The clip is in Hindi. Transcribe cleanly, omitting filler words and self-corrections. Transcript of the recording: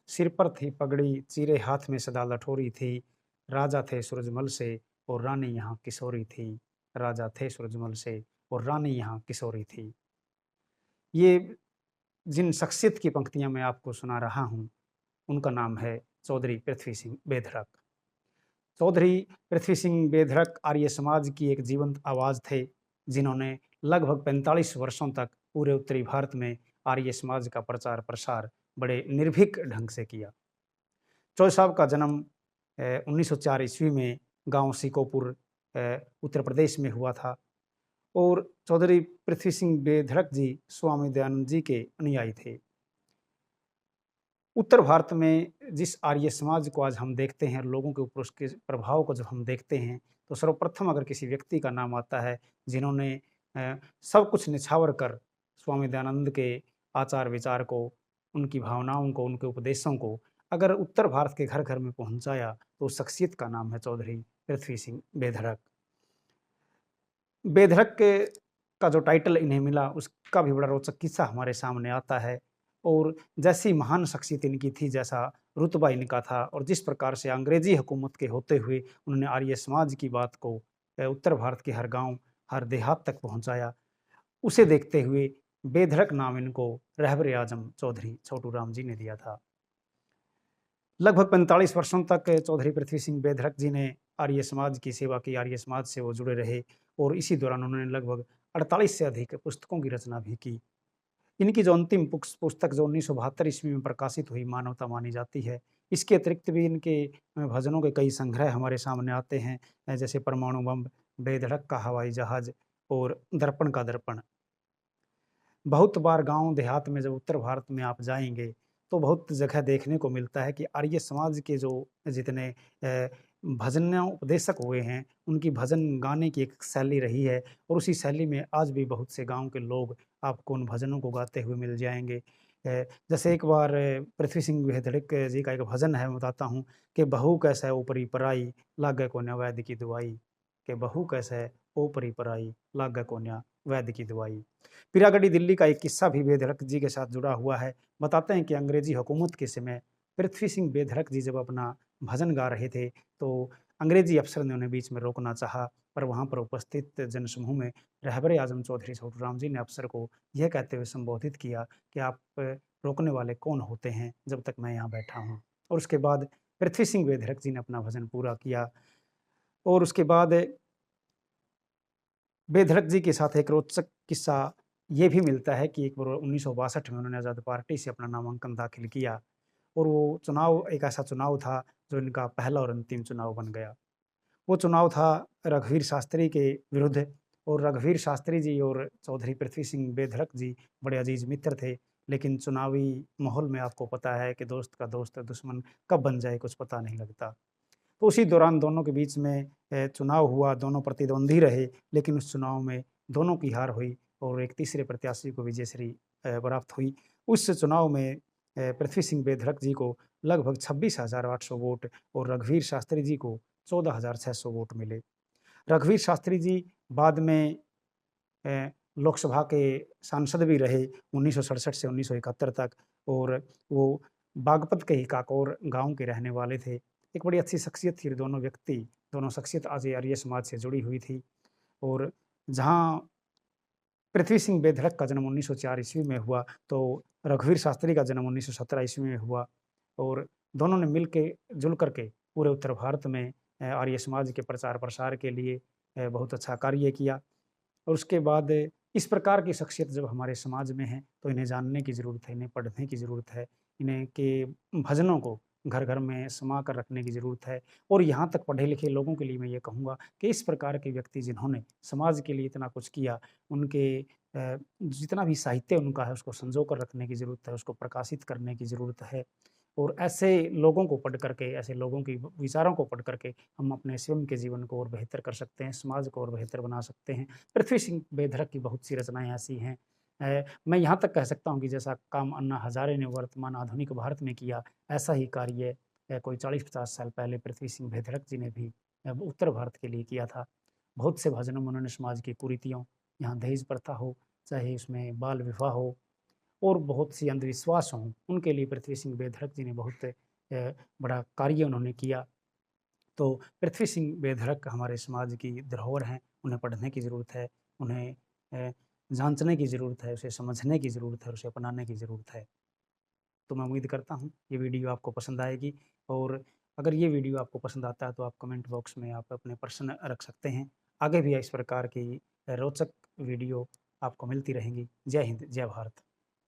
सिर पर थी पगड़ी, चीरे हाथ में सदा लठोरी थी। राजा थे सूरजमल से और रानी यहाँ किशोरी थी। राजा थे सूरजमल से और रानी यहाँ किशोरी थी। ये जिन शख्सियत की पंक्तियाँ मैं आपको सुना रहा हूँ, उनका नाम है चौधरी पृथ्वी सिंह बेधड़क। चौधरी पृथ्वी सिंह बेधड़क आर्य समाज की एक जीवंत आवाज़ थे, जिन्होंने लगभग 45 वर्षों तक पूरे उत्तरी भारत में आर्य समाज का प्रचार-प्रसार बड़े निर्भीक ढंग से किया। चौधरी साहब का जन्म 1904 ईस्वी में गाँव सीकोपुर उत्तर प्रदेश में हुआ था और चौधरी पृथ्वी सिंह बेधड़क जी स्वामी दयानंद जी के अनुयायी थे। उत्तर भारत में जिस आर्य समाज को आज हम देखते हैं और लोगों के ऊपर उसके प्रभाव को जब हम देखते हैं, तो सर्वप्रथम अगर किसी व्यक्ति का नाम आता है, जिन्होंने सब कुछ निछावर कर स्वामी दयानंद के आचार-विचार को, उनकी भावनाओं को, उनके उपदेशों को अगर उत्तर भारत के घर-घर में पहुँचाया, तो उस शख्सियत का नाम है चौधरी पृथ्वी सिंह बेधड़क। बेधड़क का जो टाइटल इन्हें मिला, उसका भी बड़ा रोचक किस्सा हमारे सामने आता है और जैसी महान शख्सियत इनकी थी, जैसा रुतबा इनका था और जिस प्रकार से अंग्रेज़ी हुकूमत के होते हुए उन्होंने आर्य समाज की बात को उत्तर भारत के हर गाँव, हर देहात तक पहुँचाया, उसे देखते हुए बेधड़क नाम इनको रहबर-ए-आज़म चौधरी छोटू राम जी ने दिया था। लगभग 45 वर्षों तक चौधरी पृथ्वी सिंह बेधड़क जी ने आर्य समाज की सेवा की, आर्य समाज से वो जुड़े रहे और इसी दौरान उन्होंने लगभग 48 से अधिक पुस्तकों की रचना भी की। इनकी जो अंतिम पुस्तक जो 1972 ईस्वी में प्रकाशित हुई, मानवता मानी जाती है। इसके अतिरिक्त भी इनके भजनों के कई संग्रह हमारे सामने आते हैं, जैसे परमाणु बम, बेधड़क का हवाई जहाज और दर्पण का दर्पण। बहुत बार गाँव देहात में जब उत्तर भारत में आप जाएँगे, तो बहुत जगह देखने को मिलता है कि आर्य समाज के जो जितने भजनों उपदेशक हुए हैं, उनकी भजन गाने की एक शैली रही है और उसी शैली में आज भी बहुत से गाँव के लोग आपको उन भजनों को गाते हुए मिल जाएँगे। जैसे एक बार पृथ्वी सिंह बेधड़क जी का एक भजन है, मैं बताता हूँ कि बहू कैसा ऊपरी पराई, लागे कोन्या वैद्य की दवाई, कि बहू कैसा है ऊपरी पराई, लागे कोन्या वैद्य की दवाई। पीरागढ़ी दिल्ली का एक किस्सा भी बेधड़क जी के साथ जुड़ा हुआ है। बताते हैं कि अंग्रेजी हुकूमत के समय पृथ्वी सिंह बेधड़क जी जब अपना भजन गा रहे थे, तो अंग्रेजी अफ़सर ने उन्हें बीच में रोकना चाहा, पर वहाँ पर उपस्थित जनसमूह में रहबर-ए-आज़म चौधरी छोटू राम जी ने अफ़सर को यह कहते हुए संबोधित किया कि आप रोकने वाले कौन होते हैं, जब तक मैं यहाँ बैठा हूँ। और उसके बाद पृथ्वी सिंह बेधड़क जी ने अपना भजन पूरा किया और उसके बाद बेधड़क जी के साथ एक रोचक किस्सा ये भी मिलता है कि एक बार 1962 में उन्होंने आज़ाद पार्टी से अपना नामांकन दाखिल किया और वो चुनाव एक ऐसा चुनाव था जो इनका पहला और अंतिम चुनाव बन गया। वो चुनाव था रघुवीर शास्त्री के विरुद्ध और रघुवीर शास्त्री जी और चौधरी पृथ्वी सिंह बेधड़क जी बड़े अजीज मित्र थे। लेकिन चुनावी माहौल में आपको पता है कि दोस्त का दोस्त दुश्मन कब बन जाए कुछ पता नहीं लगता। तो उसी दौरान दोनों के बीच में चुनाव हुआ, दोनों प्रतिद्वंदी रहे, लेकिन उस चुनाव में दोनों की हार हुई और एक तीसरे प्रत्याशी को विजयश्री प्राप्त हुई। उस चुनाव में पृथ्वी सिंह बेधड़क जी को लगभग 26,800 वोट और रघुवीर शास्त्री जी को 14,600 वोट मिले। रघुवीर शास्त्री जी बाद में लोकसभा के सांसद भी रहे 1967 से 1971 तक और वो बागपत के ही काकोर गाँव के रहने वाले थे। एक बड़ी अच्छी शख्सियत थी दोनों व्यक्ति, दोनों शख्सियत आज ये आर्य समाज से जुड़ी हुई थी और जहाँ पृथ्वी सिंह बेधड़क का जन्म 1904 ईस्वी में हुआ, तो रघुवीर शास्त्री का जन्म 1917 ईस्वी में हुआ और दोनों ने मिल के जुल कर के पूरे उत्तर भारत में आर्य समाज के प्रचार-प्रसार के लिए बहुत अच्छा कार्य किया। और उसके बाद इस प्रकार की शख्सियत जब हमारे समाज में है, तो इन्हें जानने की ज़रूरत है, इन्हें पढ़ने की ज़रूरत है, इन्हें के भजनों को घर-घर में समा कर रखने की ज़रूरत है। और यहाँ तक पढ़े-लिखे लोगों के लिए मैं ये कहूँगा कि इस प्रकार के व्यक्ति जिन्होंने समाज के लिए इतना कुछ किया, उनके जितना भी साहित्य उनका है, उसको संजो कर रखने की ज़रूरत है, उसको प्रकाशित करने की ज़रूरत है। और ऐसे लोगों को पढ़ कर के, ऐसे लोगों की विचारों को पढ़ कर के हम अपने स्वयं के जीवन को और बेहतर कर सकते हैं, समाज को और बेहतर बना सकते हैं। पृथ्वी सिंह बेधड़क की बहुत सी रचनाएँ ऐसी हैं। मैं यहाँ तक कह सकता हूँ कि जैसा काम अन्ना हज़ारे ने वर्तमान आधुनिक भारत में किया, ऐसा ही कार्य कोई 40-50 साल पहले पृथ्वी सिंह बेधड़क जी ने भी उत्तर भारत के लिए किया था। बहुत से भजनों में उन्होंने समाज की कुरीतियों, यहाँ दहेज प्रथा हो, चाहे उसमें बाल विवाह हो और बहुत सी अंधविश्वास हों, उनके लिए पृथ्वी सिंह बेधड़क जी ने बहुत बड़ा कार्य उन्होंने किया। तो पृथ्वी सिंह बेधड़क हमारे समाज की धरोहर हैं, उन्हें पढ़ने की ज़रूरत है, उन्हें जाँचने की ज़रूरत है, उसे समझने की ज़रूरत है, उसे अपनाने की ज़रूरत है। तो मैं उम्मीद करता हूँ ये वीडियो आपको पसंद आएगी, और अगर ये वीडियो आपको पसंद आता है तो आप कमेंट बॉक्स में आप अपने प्रश्न रख सकते हैं। आगे भी इस प्रकार की रोचक वीडियो आपको मिलती रहेंगी। जय हिंद, जय भारत।